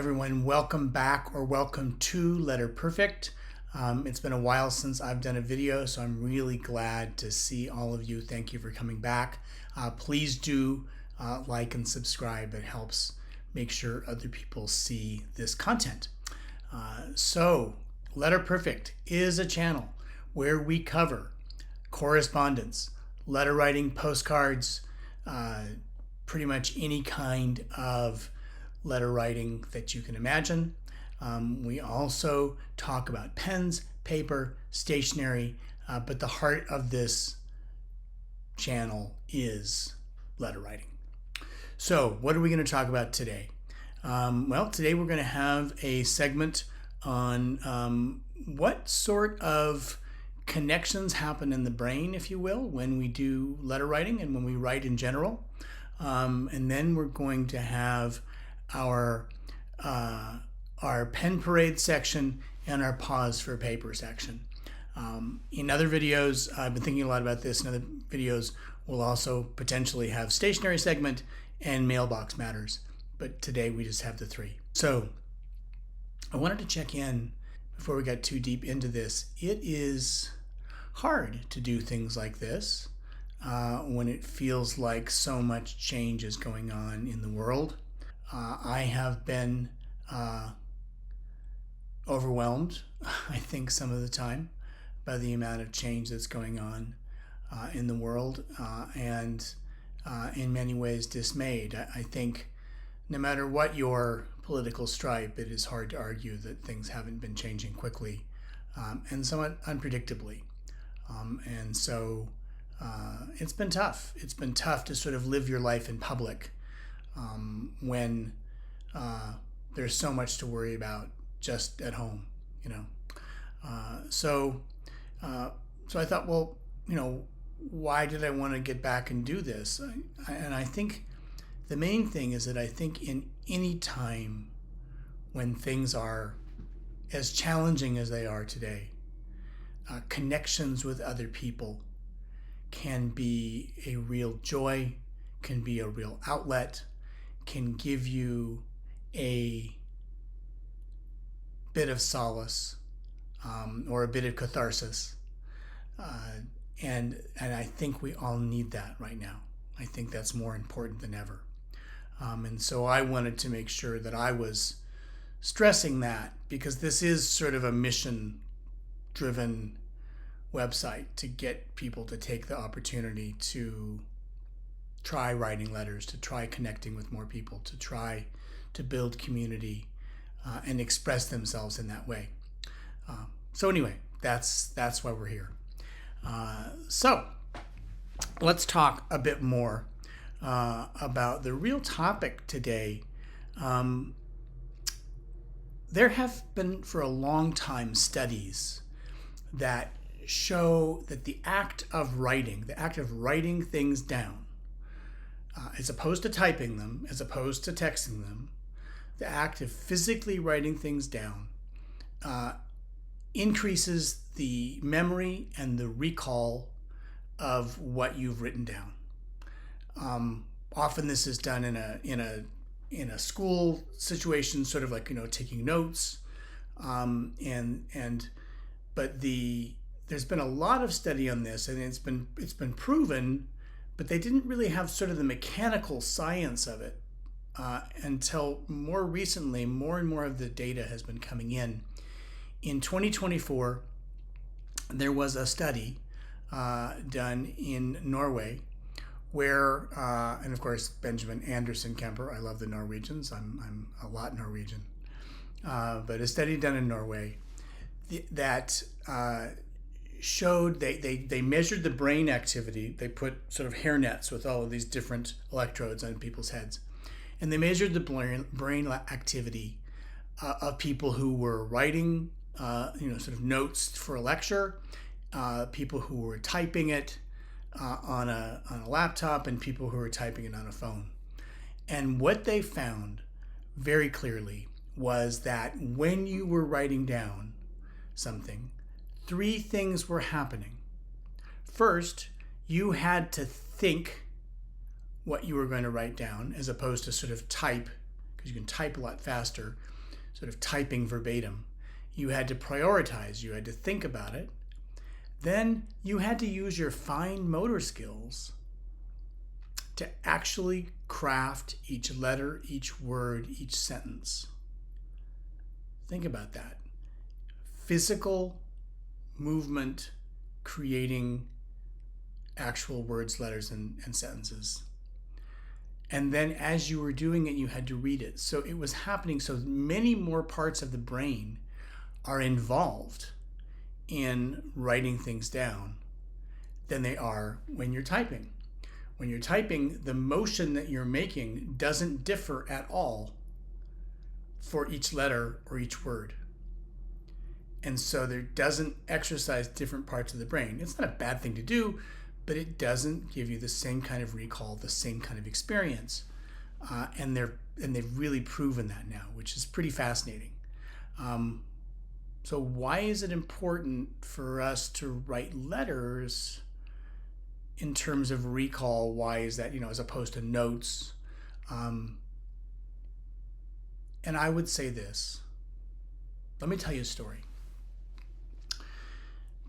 everyone, welcome back or welcome to Letter Perfect. It's been a while since I've done a video, so I'm really glad to see all of you. Thank you for coming back. Please do like and subscribe. It helps make sure other people see this content. So Letter Perfect is a channel where we cover correspondence, letter writing, postcards, pretty much any kind of letter writing that you can imagine. We also talk about pens, paper, stationery, but the heart of this channel is letter writing. So what are we going to talk about today? Well, today we're going to have a segment on what sort of connections happen in the brain, if you will, when we do letter writing and when we write in general. And then we're going to have our pen parade section and our pause for paper section. In other videos, I've been thinking a lot about this. In other videos, we'll also potentially have stationery segment and mailbox matters. But today we just have the three. So I wanted to check in before we got too deep into this. It is hard to do things like this when it feels like so much change is going on in the world. I have been overwhelmed, I think, some of the time by the amount of change that's going on in the world, and in many ways dismayed. I think no matter what your political stripe, it is hard to argue that things haven't been changing quickly and somewhat unpredictably. And so it's been tough. It's been tough to sort of live your life in public when there's so much to worry about just at home, you know. So I thought, well, you know, why did I want to get back and do this? And I think the main thing is that I think in any time when things are as challenging as they are today, connections with other people can be a real joy, can be a real outlet, can give you a bit of solace or a bit of catharsis. And I think we all need that right now. I think that's more important than ever. And so I wanted to make sure that I was stressing that, because this is sort of a mission-driven website to get people to take the opportunity to try writing letters, to try connecting with more people, to try to build community and express themselves in that way. So anyway, that's why we're here. So let's talk a bit more about the real topic today. There have been for a long time studies that show that the act of writing things down, as opposed to typing them, as opposed to texting them, the act of physically writing things down increases the memory and the recall of what you've written down. Often this is done in a school situation, sort of like, you know, taking notes, but there's been a lot of study on this, and it's been proven, but they didn't really have sort of the mechanical science of it until more recently. More and more of the data has been coming in. In 2024, there was a study done in Norway where, and of course, Benjamin Anderson Kemper, I love the Norwegians, I'm a lot Norwegian, but a study done in Norway that showed they measured the brain activity. They put sort of hair nets with all of these different electrodes on people's heads, and they measured the brain activity of people who were writing, sort of notes for a lecture, people who were typing it on a laptop, and people who were typing it on a phone. And what they found very clearly was that when you were writing down something, three things were happening. First, you had to think what you were going to write down, as opposed to sort of type, because you can type a lot faster. sort of typing verbatim. You had to prioritize, you had to think about it. Then you had to use your fine motor skills to actually craft each letter, each word, each sentence. Think about that. Physical movement creating actual words, letters, and sentences. And then as you were doing it, you had to read it. So it was happening. So many more parts of the brain are involved in writing things down than they are when you're typing. When you're typing, the motion that you're making doesn't differ at all for each letter or each word. And so there doesn't exercise different parts of the brain. It's not a bad thing to do, but it doesn't give you the same kind of recall, the same kind of experience. And they've really proven that now, which is pretty fascinating. So why is it important for us to write letters in terms of recall? Why is that, as opposed to notes? And I would say this. Let me tell you a story.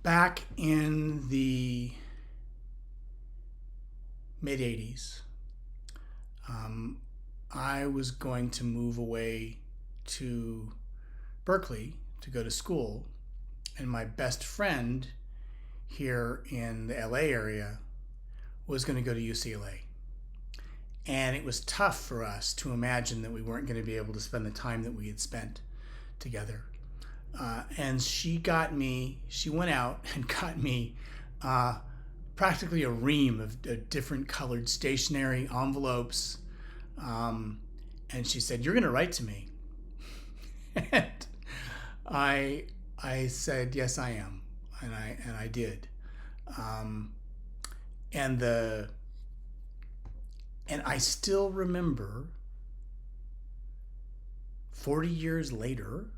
Back in the mid-'80s, I was going to move away to Berkeley to go to school, and my best friend here in the LA area was going to go to UCLA. And it was tough for us to imagine that we weren't going to be able to spend the time that we had spent together. And she went out and got me practically a ream of different colored stationery, envelopes. And she said, "You're going to write to me." And I said, "Yes, I am." And I did. And I still remember 40 years later,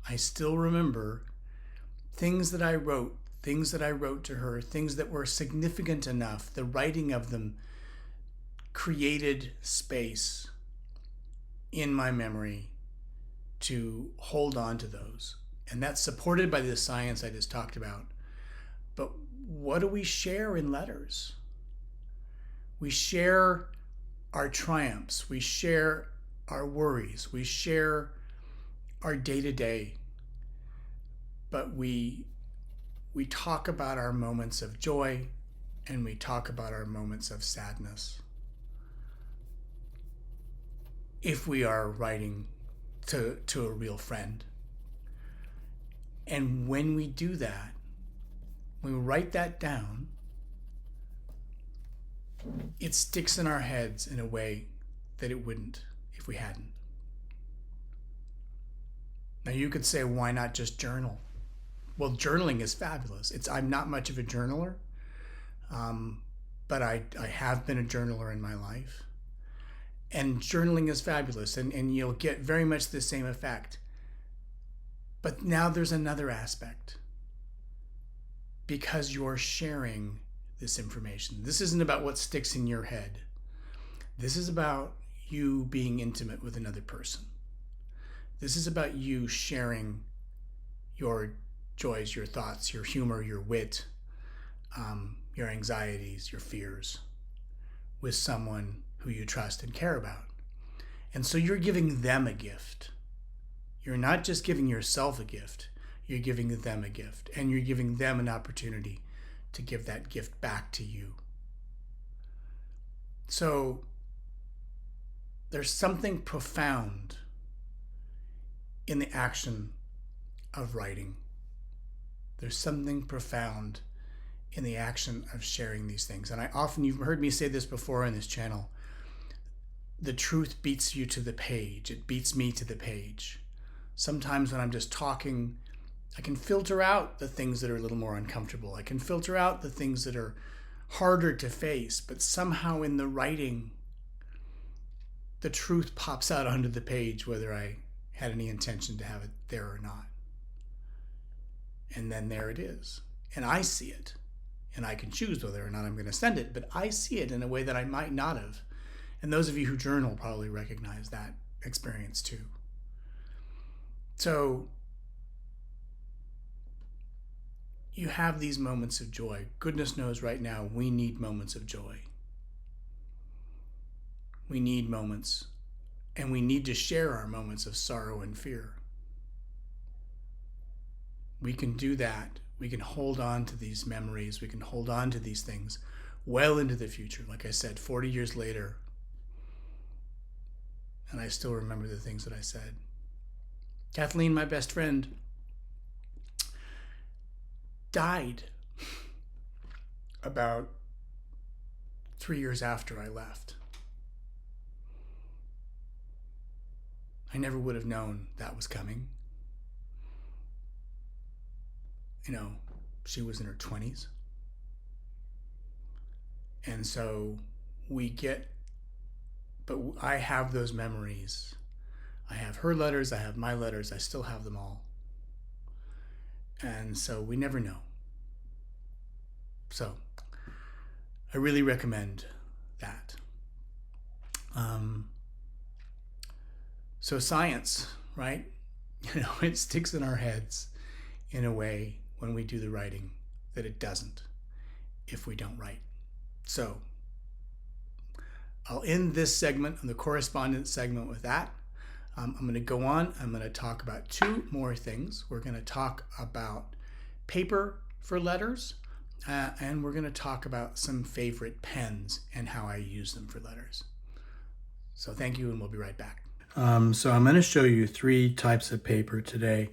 I still remember things that I wrote to her, things that were significant enough. The writing of them created space in my memory to hold on to those. And that's supported by the science I just talked about. But what do we share in letters? We share our triumphs. We share our worries. We share our day-to-day. But we talk about our moments of joy, and we talk about our moments of sadness. If we are writing to a real friend. And when we do that, when we write that down, it sticks in our heads in a way that it wouldn't if we hadn't. Now you could say, why not just journal? Well, journaling is fabulous. I'm not much of a journaler, but I have been a journaler in my life. And journaling is fabulous, and you'll get very much the same effect. But now there's another aspect. Because you're sharing this information. This isn't about what sticks in your head. This is about you being intimate with another person. This is about you sharing your joys, your thoughts, your humor, your wit, your anxieties, your fears with someone who you trust and care about. And so you're giving them a gift. You're not just giving yourself a gift, you're giving them a gift, and you're giving them an opportunity to give that gift back to you. So there's something profound in the action of writing. There's something profound in the action of sharing these things. And you've heard me say this before in this channel, the truth beats you to the page. It beats me to the page. Sometimes when I'm just talking, I can filter out the things that are a little more uncomfortable. I can filter out the things that are harder to face, but somehow in the writing, the truth pops out onto the page, whether I had any intention to have it there or not. And then there it is. And I see it. And I can choose whether or not I'm going to send it, but I see it in a way that I might not have. And those of you who journal probably recognize that experience too. So you have these moments of joy. Goodness knows right now we need moments of joy. We need moments, and we need to share our moments of sorrow and fear. We can do that. We can hold on to these memories. We can hold on to these things well into the future. Like I said, 40 years later, and I still remember the things that I said. Kathleen, my best friend, died about 3 years after I left. I never would have known that was coming. You know, she was in her 20s. And so but I have those memories. I have her letters, I have my letters, I still have them all. And so we never know. So I really recommend that. So science, right? It sticks in our heads in a way when we do the writing that it doesn't if we don't write. So I'll end this segment, the correspondence segment, with that. I'm going to go on. I'm going to talk about two more things. We're going to talk about paper for letters, and we're going to talk about some favorite pens and how I use them for letters. So thank you, and we'll be right back. So I'm going to show you three types of paper today.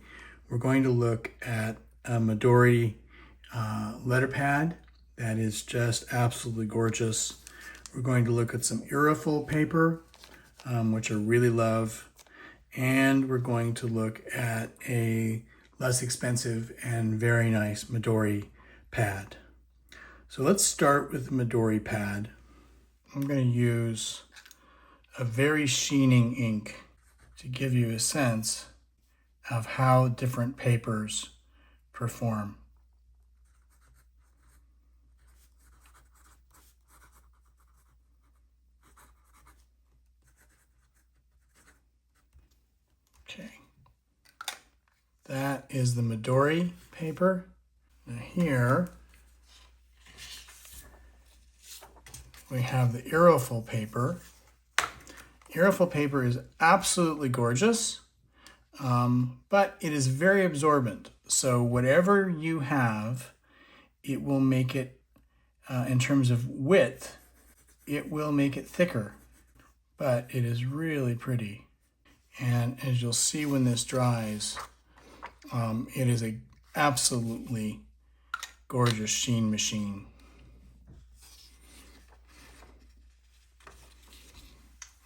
We're going to look at a Midori letter pad that is just absolutely gorgeous. We're going to look at some Aerofoil paper, which I really love. And we're going to look at a less expensive and very nice Midori pad. So let's start with the Midori pad. I'm going to use a very sheening ink to give you a sense of how different papers perform. Okay, that is the Midori paper. Now here we have the Aerofoil paper. Aerofoil paper is absolutely gorgeous, but it is very absorbent. So whatever you have, it will make it, in terms of width, it will make it thicker, but it is really pretty. And as you'll see when this dries, it is a absolutely gorgeous sheen machine.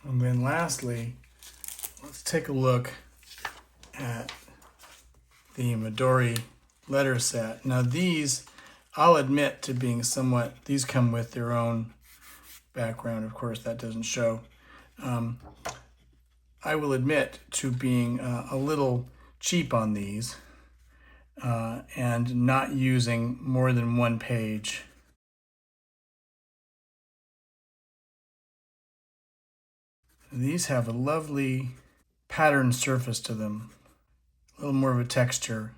And then lastly, let's take a look at the Midori letter set. Now these, I'll admit to being somewhat, these come with their own background. Of course, that doesn't show. I will admit to being a little cheap on these and not using more than one page. These have a lovely patterned surface to them, a little more of a texture.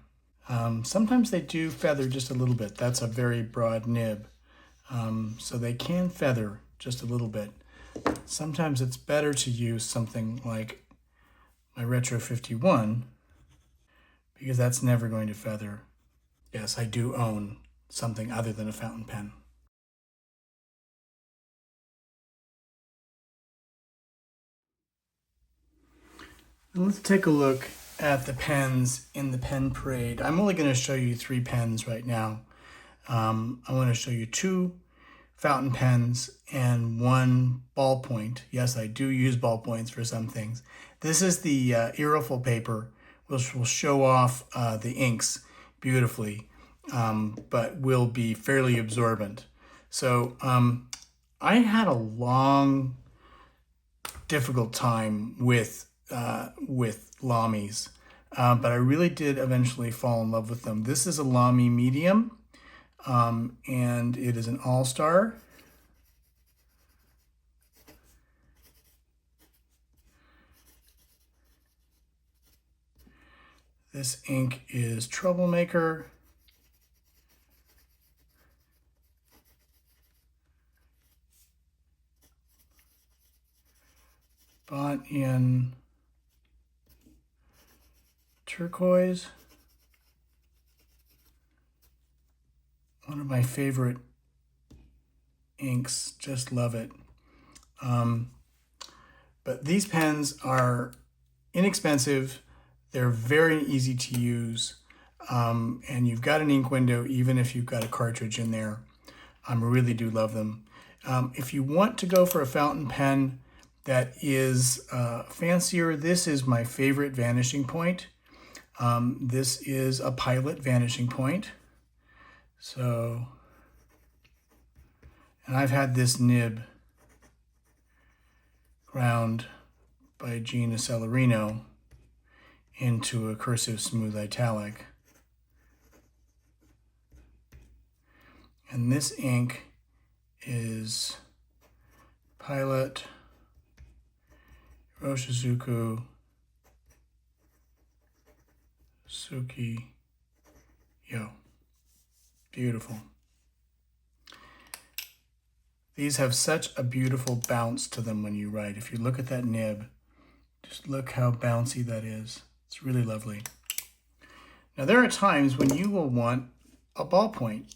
Sometimes they do feather just a little bit. That's a very broad nib. So they can feather just a little bit. Sometimes it's better to use something like my Retro 51 because that's never going to feather. Yes, I do own something other than a fountain pen. Now let's take a look at the pens in the pen parade. I'm only going to show you 3 pens right now. I want to show you 2 fountain pens and 1 ballpoint. Yes, I do use ballpoints for some things. This is the Aerofoil paper, which will show off the inks beautifully, but will be fairly absorbent. So I had a long, difficult time with Lamis, but I really did eventually fall in love with them. This is a Lamy medium, and it is an all-star. This ink is Troublemaker. Bought in turquoise. One of my favorite inks, just love it. But these pens are inexpensive. They're very easy to use. And you've got an ink window, even if you've got a cartridge in there. I really do love them. If you want to go for a fountain pen that is fancier, this is my favorite vanishing point. This is a Pilot vanishing point. So, and I've had this nib ground by Gina Celerino into a cursive smooth italic. And this ink is Pilot Roshizuku Suki Yo. Beautiful. These have such a beautiful bounce to them when you write. If you look at that nib, just look how bouncy that is. It's really lovely. Now there are times when you will want a ballpoint.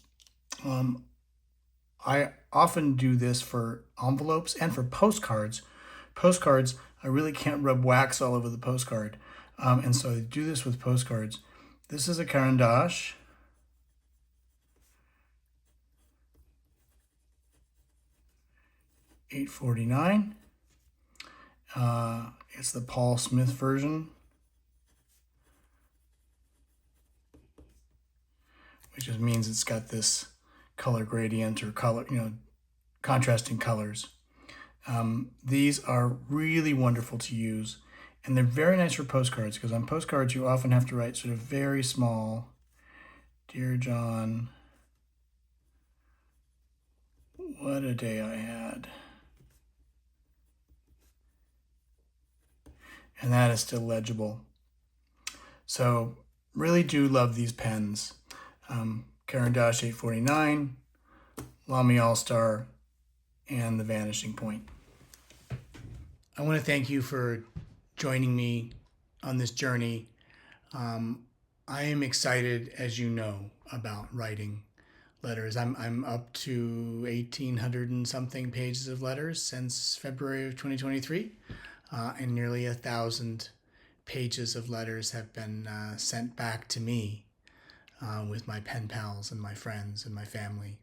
I often do this for envelopes and for postcards. Postcards, I really can't rub wax all over the postcard. And so I do this with postcards. This is a Caran d'Ache. $8.49. It's the Paul Smith version, which just means it's got this color gradient or color, contrasting colors. These are really wonderful to use, and they're very nice for postcards, because on postcards you often have to write sort of very small, "Dear John, what a day I had." And that is still legible. So really do love these pens. Caran d'Ache 849, Lamy All-Star, and the Vanishing Point. I want to thank you for joining me on this journey. I am excited, as you know, about writing letters. I'm up to 1,800 and something pages of letters since February of 2023. And nearly 1,000 pages of letters have been sent back to me with my pen pals and my friends and my family.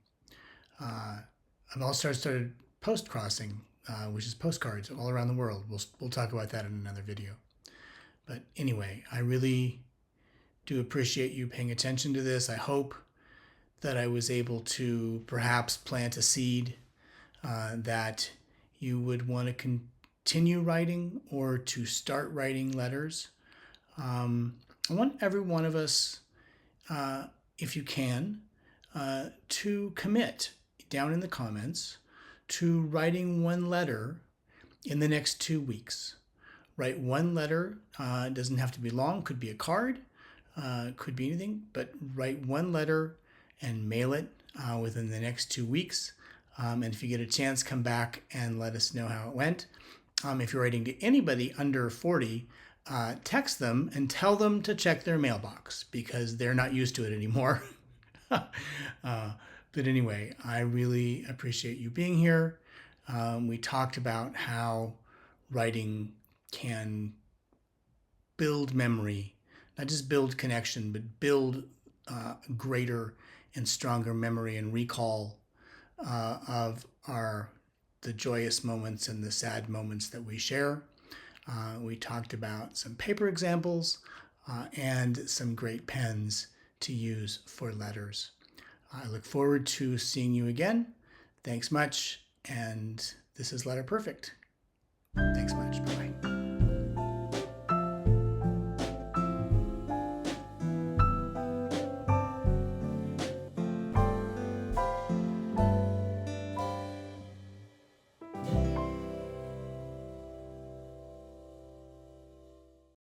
I've also started post-crossing, which is postcards all around the world. We'll talk about that in another video. But anyway, I really do appreciate you paying attention to this. I hope that I was able to perhaps plant a seed that you would want to continue writing or to start writing letters. I want every one of us, if you can, to commit down in the comments to writing one letter in the next 2 weeks. Write one letter. It doesn't have to be long. Could be a card. Could be anything. But write one letter and mail it within the next 2 weeks. And if you get a chance, come back and let us know how it went. If you're writing to anybody under 40, text them and tell them to check their mailbox, because they're not used to it anymore. But anyway, I really appreciate you being here. We talked about how writing can build memory, not just build connection, but build greater and stronger memory and recall of the joyous moments and the sad moments that we share. We talked about some paper examples and some great pens to use for letters. I look forward to seeing you again. Thanks much, and this is Letter Perfect. Thanks much. Bye.